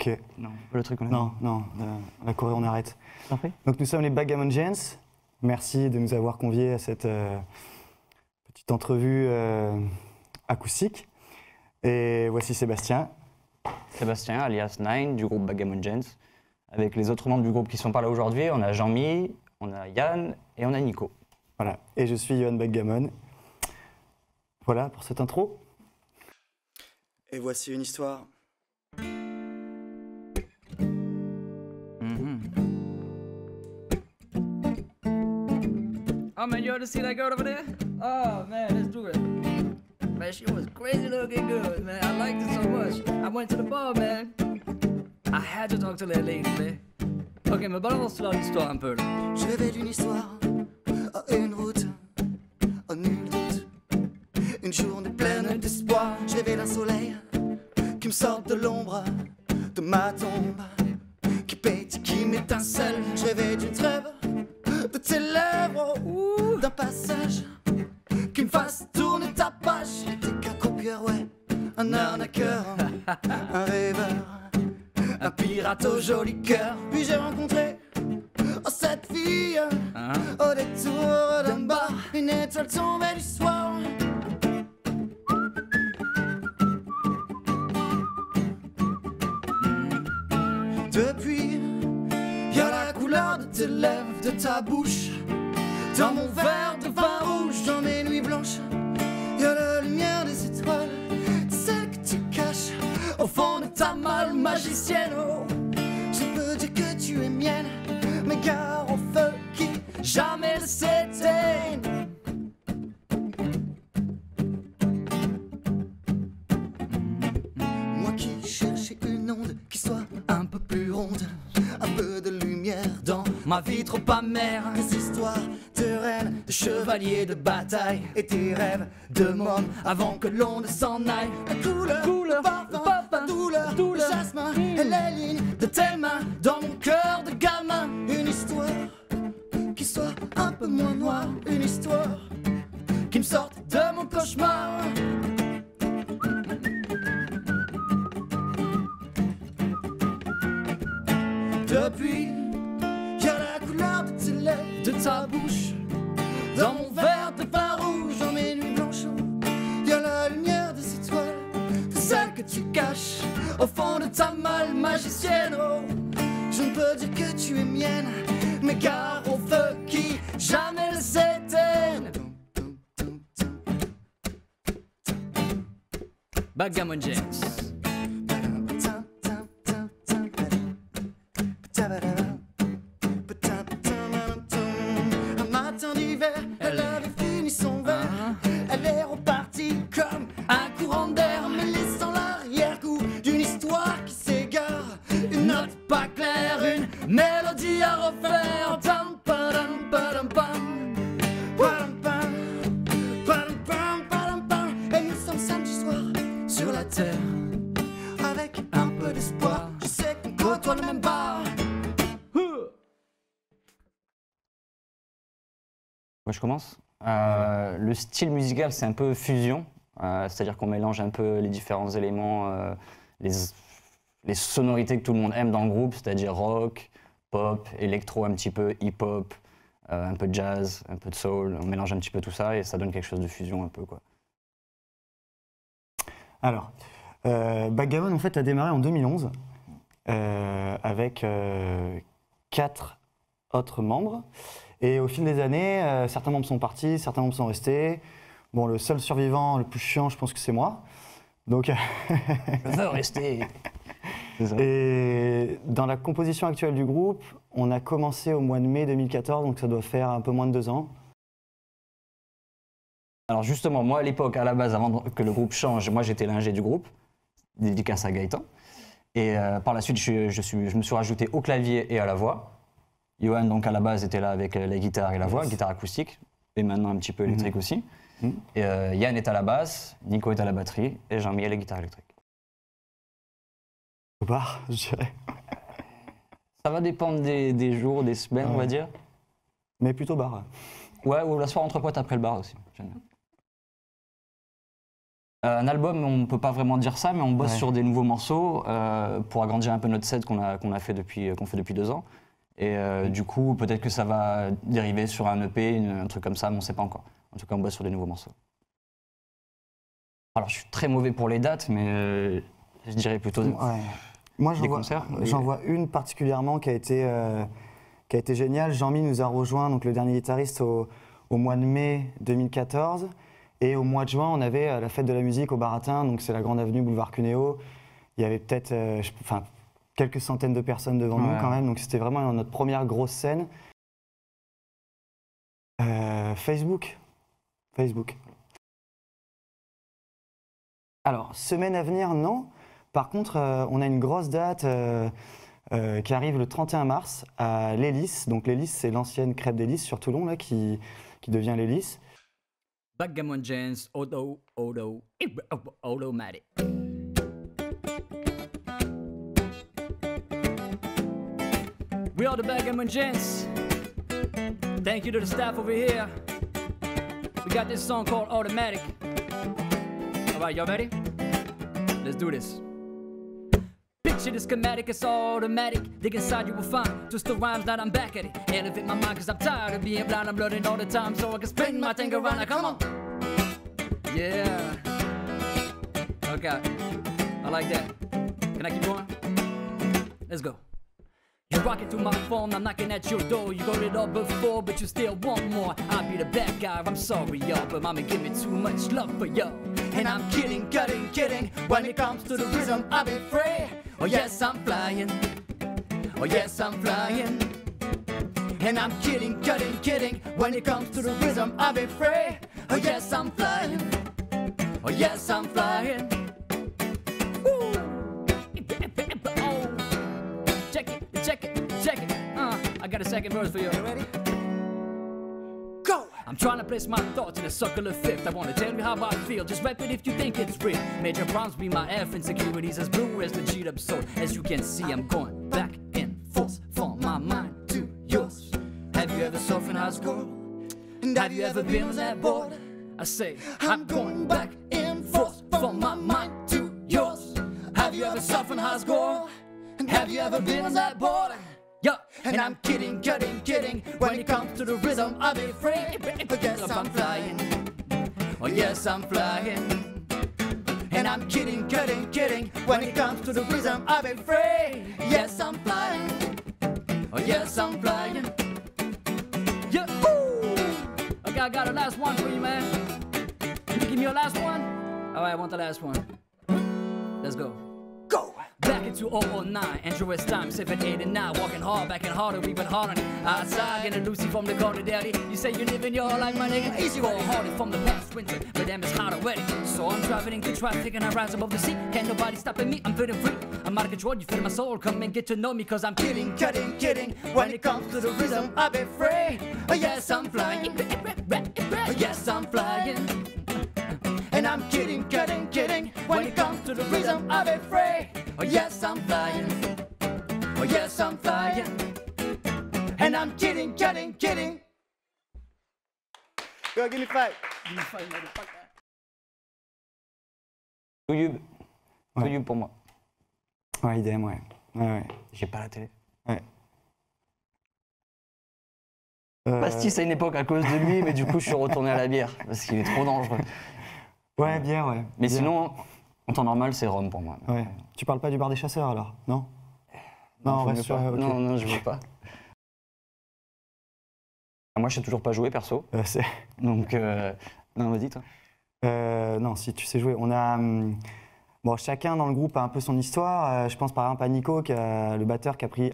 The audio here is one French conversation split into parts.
Ok. Non, pas le truc qu'on a Non, non, la Corée, on arrête. dit. Donc nous sommes les Backgammon Gents. Merci de nous avoir conviés à cette petite entrevue acoustique. Et voici Sébastien. Sébastien, alias Nine, du groupe Backgammon Gents. Avec les autres membres du groupe qui sont pas là aujourd'hui, on a Jean-Mi, on a Yann et on a Nico. Voilà. Et je suis Johan Backgammon. Voilà pour cette intro. Et voici une histoire. Oh man, you ever see that girl over there? Oh man, let's do it. Man, she was crazy looking good, man. I liked it so much. I went to the bar, man. I had to talk to that lady, man. Ok, mais balance-toi l'histoire un peu là. Je rêvais d'une histoire, une route, nul doute. Une journée pleine d'espoir. Je rêvais d'un soleil qui me sorte de l'ombre de ma tombe, qui pétille, qui m'étincelle. Je rêvais d'une trêve, de tes lèvres, d'un passage qui me fasse tourner ta page. J'étais qu'un copieur, ouais, un arnaqueur, un rêveur, un pirate au joli cœur. Puis j'ai rencontré cette fille au détour d'un bar. Une étoile tombée du soir. Depuis, y a la couleur de tes lèvres, de ta bouche, dans mon verre de vin rouge, dans mes nuits blanches. Y a la lumière des étoiles, celle que tu caches au fond de ta malle magicienne. Oh, je peux dire que tu es mienne, mais gare au feu qui jamais ne s'éteigne. Moi qui cherchais une onde qui soit un peu plus ronde, un peu de lumière dans ma vie trop amère. Des histoires de reines, de chevaliers, de bataille, et tes rêves de mômes avant que l'on ne s'en aille. La couleur, le parfum, la douleur, le jasmin et les lignes de tes mains dans mon cœur de gamin. Une histoire qui soit un peu moins noire, une histoire qui me sorte de mon cauchemar. Depuis, y a la couleur de tes lèvres, de ta bouche, dans mon verre de vin rouge, dans mes nuits blanches. Y a la lumière des étoiles, de celle que tu caches au fond de ta malle magicienne. Oh, je ne peux dire que tu es mienne, mais gare au feu qui jamais ne s'éteigne. Backgammon Gents. Un matin d'hiver, elle avait fini son verre. Elle est repartie comme un courant d'air, mais laissant l'arrière-goût d'une histoire qui s'égare. Une note pas claire, une mélodie à refaire. Tam, padam, padam, pam. Padam, pam. Padam, pam, padam, pam. Et nous sommes samedi soir sur la terre, avec un peu d'espoir. Je sais qu'on côtoie le même bar. Moi, je commence. Le style musical, c'est un peu fusion, c'est-à-dire qu'on mélange un peu les différents éléments, les sonorités que tout le monde aime dans le groupe, c'est-à-dire rock, pop, électro un petit peu, hip-hop, un peu de jazz, un peu de soul. On mélange un petit peu tout ça et ça donne quelque chose de fusion un peu, quoi. Alors, Backgammon en fait a démarré en 2011 avec 4 autres membres. Et au fil des années, certains membres sont partis, certains membres sont restés. Bon, le seul survivant, le plus chiant, je pense que c'est moi. Donc, Je veux rester. et dans la composition actuelle du groupe, on a commencé au mois de mai 2014, donc ça doit faire un peu moins de 2 ans. Alors justement, moi à l'époque, à la base, avant que le groupe change, moi j'étais l'ingé du groupe, dédicace à Gaëtan. Et par la suite, je me suis rajouté au clavier et à la voix. Johan, donc à la base, était là avec la guitare et la voix, guitare acoustique, et maintenant un petit peu électrique aussi. Et Yann est à la basse, Nico est à la batterie, et Jean-Mi est à la guitare électrique. Au bar, je dirais. Ça va dépendre des jours, des semaines, on va dire. Mais plutôt bar. Ouais, ou la soirée entre potes après le bar aussi, j'aime bien. Un album, on ne peut pas vraiment dire ça, mais on bosse Ouais. sur des nouveaux morceaux pour agrandir un peu notre set qu'on fait depuis 2 ans. Et du coup, peut-être que ça va dériver sur un EP, un truc comme ça, mais on ne sait pas encore. En tout cas, on bosse sur des nouveaux morceaux. Alors, je suis très mauvais pour les dates, mais je dirais plutôt Ouais. Moi, des concerts. j'en vois une particulièrement qui a été géniale. Jean-Mi nous a rejoint, donc le dernier guitariste, au mois de mai 2014. Et au mois de juin, on avait la fête de la musique au Baratin, donc c'est la grande avenue boulevard Cuneo. Il y avait peut-être quelques centaines de personnes devant nous Ouais. quand même, donc c'était vraiment notre première grosse scène. Facebook. Alors, semaine à venir, non. Par contre, on a une grosse date qui arrive le 31 mars à l'Hélice. Donc l'Hélice, c'est l'ancienne crêpe d'Hélice sur Toulon, là, qui devient l'Hélice. Backgammon Gents, Automatic. We are the Backgammon Gents. Thank you to the staff over here. We got this song called Automatic. Alright, y'all ready? Let's do this. Picture the schematic, it's automatic. Dig inside, you will find twist the rhymes that I'm back at it. Elevate my mind, cause I'm tired of being blind. I'm learning all the time, so I can spin my thing around. Now, come on. Yeah. Okay. I like that. Can I keep going? Let's go. You're rocking through my phone, I'm knocking at your door. You got it all before, but you still want more. I'll be the bad guy, I'm sorry, y'all, but mama give me too much love for y'all. And I'm kidding. When it comes to the rhythm, I'll be free. Oh yes, I'm flying. Oh yes, I'm flying. And I'm kidding. When it comes to the rhythm, I'll be free. Oh yes, I'm flying. Oh yes, I'm flying. Woo. Oh. Check it. I got a second verse for you. You ready? Go! I'm trying to place my thoughts in a circular fifth. I wanna tell you how I feel. Just rap it if you think it's real. Major problems be my F insecurities as blue as the cheat up soul. As you can see, I'm going back and forth from my mind to yours. Have you ever surfed in high school? And have you ever been on that board? I say, I'm going back and forth from my mind to yours. Have you ever surfed in high school? And have you ever been on that board? Yeah, and I'm kidding. When it comes to the rhythm, I'll be free. But yes, I'm flying. Oh yes, I'm flying. And I'm kidding. When it comes to the rhythm, I'll be free. Yes, I'm flying. Oh yes, I'm flying. Yeah, woo! Okay, I got a last one for you, man. Can you give me your last one? All right, I want the last one. Let's go. Go! Back into 009, Android's time, 789. Walking hard, back and harder, even harder. Outside, getting Lucy from the corner, daddy. You say you're living your life, my nigga. Easy roll harder from the past winter, but damn, it's hot already. So I'm traveling to traffic and I rise above the sea. Can't nobody stopping me, I'm feeling free. I'm out of control, you feel my soul. Come and get to know me, cause I'm kidding. When it comes to the rhythm, I'll be free. Oh yes, I'm flying. Oh yes, I'm flying. And I'm kidding. When it comes to the rhythm, I'll be free. Oh yes, I'm flying. Oh yes, I'm flying. And I'm kidding. Go, give me five. YouTube. Ouais. YouTube pour moi. Ouais, idem, ouais. J'ai pas la télé. Euh, Pastis à une époque à cause de lui, mais du coup, je suis retourné à la bière parce qu'il est trop dangereux. Ouais, bière, ouais. Mais Bière. sinon, en temps normal, c'est Rome pour moi. Ouais. Tu parles pas du bar des chasseurs alors, non? Non, on faut reste mieux sur. pas. ok. Non, je veux pas. Moi, je sais toujours pas jouer perso. Donc, non, vas-y, toi. Non, si tu sais jouer. On a. Bon, chacun dans le groupe a un peu son histoire. Je pense par exemple à Nico, le batteur qui a pris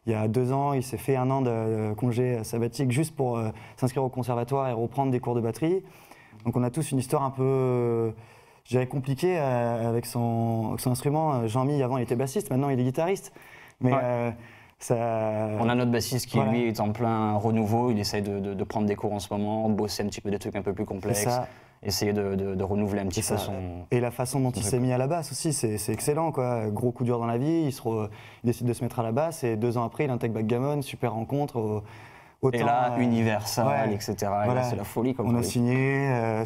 il y a 2 ans, il s'est fait 1 an de congé sabbatique juste pour s'inscrire au conservatoire et reprendre des cours de batterie. Donc on a tous une histoire un peu, je dirais, compliquée avec son instrument. Jean-Mi, avant, il était bassiste, maintenant il est guitariste. Mais Ouais. ça... On a notre bassiste qui, Voilà. lui, est en plein renouveau. Il essaye de prendre des cours en ce moment, bosser un petit peu des trucs un peu plus complexes, ça. essayer de renouveler un petit C'est peu ça. son... Et la façon dont il truc. s'est mis à la basse aussi, c'est excellent, quoi. Gros coup dur dans la vie, il décide de se mettre à la basse et 2 ans après, il intègre Backgammon, super rencontre. Et là, Universal, ouais. etc. Et là, Voilà. c'est la folie. Comme On a truc. signé.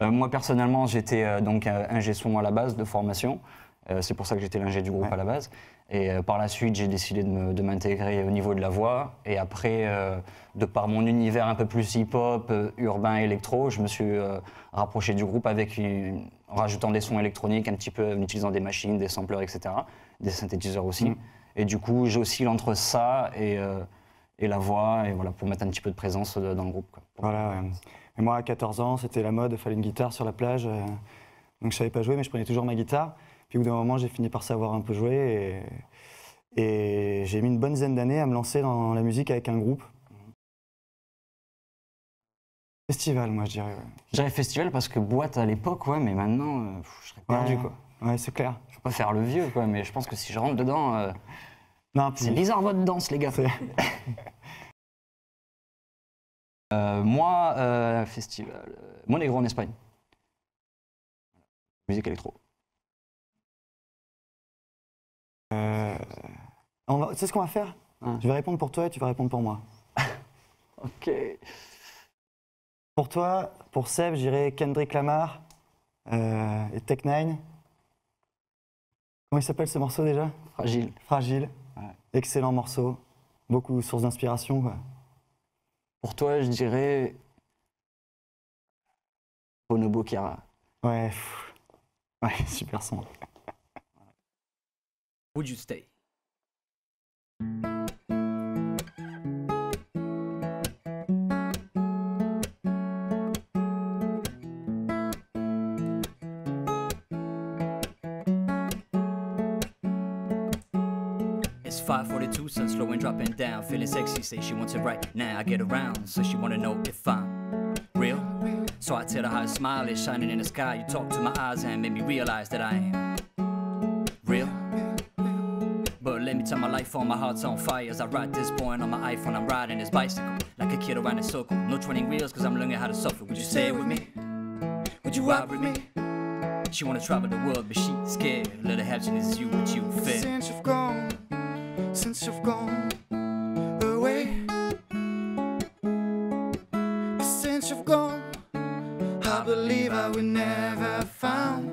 Moi personnellement, j'étais donc ingé son à la base de formation. C'est pour ça que j'étais l'ingé du groupe à la base. Et par la suite, j'ai décidé de m'intégrer au niveau de la voix. Et après, de par mon univers un peu plus hip-hop, urbain, électro, je me suis rapproché du groupe en rajoutant des sons électroniques un petit peu, en utilisant des machines, des sampleurs, etc. Des synthétiseurs aussi. Et du coup, j'oscille entre ça et la voix, et voilà, pour mettre un petit peu de présence dans le groupe, quoi. Voilà, ouais. Et moi, à 14 ans, c'était la mode, il fallait une guitare sur la plage. Donc je savais pas jouer, mais je prenais toujours ma guitare. Puis au bout d'un moment, j'ai fini par savoir un peu jouer. Et j'ai mis une bonne dizaine d'années à me lancer dans la musique avec un groupe. Festival, moi, je dirais. Ouais. Je dirais festival parce que boîte à l'époque, ouais, mais maintenant, je serais perdu, quoi. Ouais, c'est clair. Je veux pas faire le vieux, quoi, mais je pense que si je rentre dedans, Non, puis c'est bizarre votre danse, les gars. Moi, festival, Monegro en Espagne. Musique électro. Tu sais ce qu'on va faire? Je vais répondre pour toi et tu vas répondre pour moi. Ok. Pour toi, pour Seb, j'irai Kendrick Lamar et Tech Nine. Comment il s'appelle ce morceau déjà? Fragile. Fragile. Ouais. Excellent morceau. Beaucoup de sources d'inspiration, quoi. Pour toi, je dirais Bonobo Kira. Ouais, ouais, super son. Would you stay? It's 5:42, sun slow and dropping down. Feeling sexy, say she wants it right now. I get around, so she wanna know if I'm real. So I tell her how a smile is shining in the sky. You talk to my eyes and made me realize that I am real. But let me tell my life on, my heart's on fire. As I ride this boy on my iPhone, I'm riding his bicycle like a kid around a circle. No training wheels, cause I'm learning how to suffer. Would you stay with me? Would you ride with me? She wanna travel the world, but she's scared. Little happiness is you, but you fail. Since you've gone away, since you've gone, I believe I will never found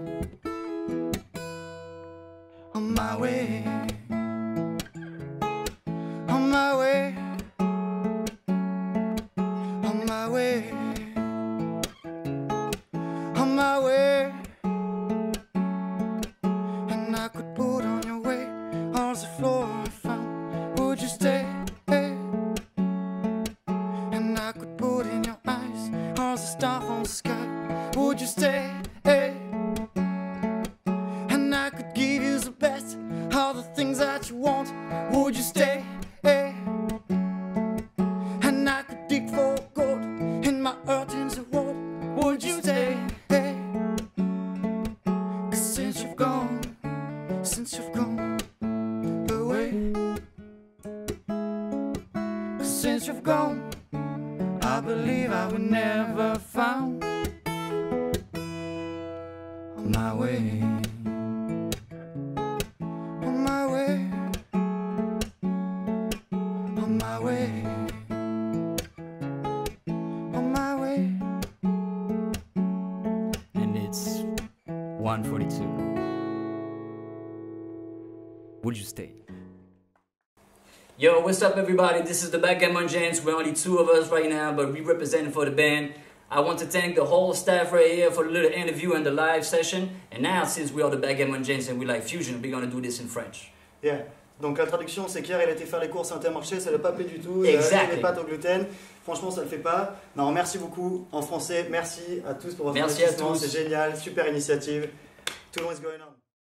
on my way, on my way, on my way, on my way, and I could put on your way on the floor. Would you stay? And I could put in your eyes all the stars on the sky. Would you stay? And I could give you the best, all the things that you want. Would you stay? And I could dig for gold in my earth in the world. Would you stay? 'Cause since you've gone away. Since you've gone, I believe I will never found on my way, on my way, on my way, on my way. And it's 1:42. Would you stay? Yo, what's up everybody? This is the Backgammon Gents. We're only two of us right now, but we representing for the band. I want to thank the whole staff right here for the little interview and the live session. And now, since we are the Backgammon Gents and we like fusion, we're gonna do this in French. Yeah. Donc la traduction, c'est qu'hier, il a été faire les courses à Intermarché, ça ne l'a pas plu du tout. Exactly. Les pâtes au gluten. Franchement, ça ne le fait pas. Non, merci beaucoup en français. Merci à tous pour votre investissement. C'est génial, super initiative. Tout le monde is going on.